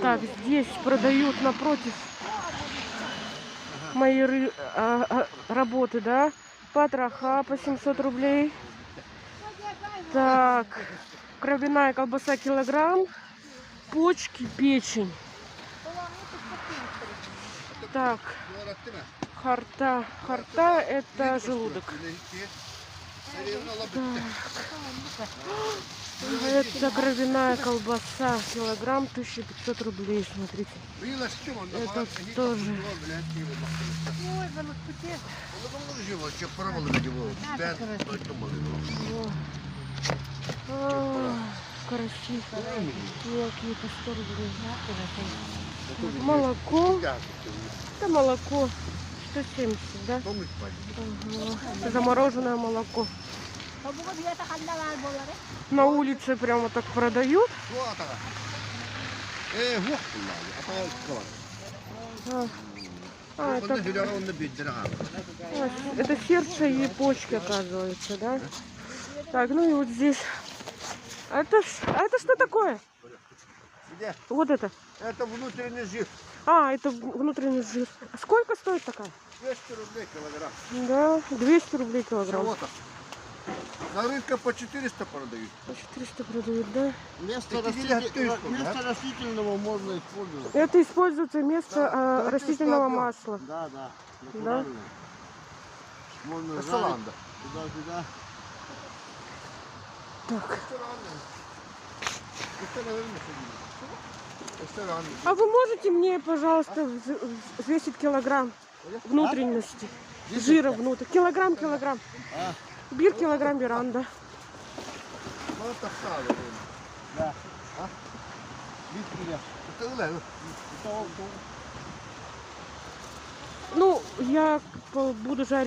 Так, здесь продают напротив моей работы, да? Потроха по 700 рублей. Так, кровяная колбаса килограмм. Почки, печень. Так, харта. Харта это желудок. Так. Это кровяная колбаса, килограмм 1500 рублей, смотрите. Это тоже. Карасик. Мелкие по 100 рублей. Молоко. Это молоко 170, да? Ага. Замороженное молоко. На улице прямо так продают. Это сердце и почки, оказывается, да? Так, ну и вот здесь. А это что такое? Где? Вот это. Это внутренний жир. А, это внутренний жир. А сколько стоит такая? 200 рублей килограмм. Да, 200 рублей килограмм. Всего-то. На рынке по 400 продают. По 400 продают, да? Вместо растительного можно использовать. Это используется вместо растительного масла. Да, да. Да? Можно жарить туда-сюда. Так. А вы можете мне, пожалуйста, взвесить килограмм внутренности? Жира внутрь. Килограмм. Бир килограмм веранда. Да. Ну, я буду жарить.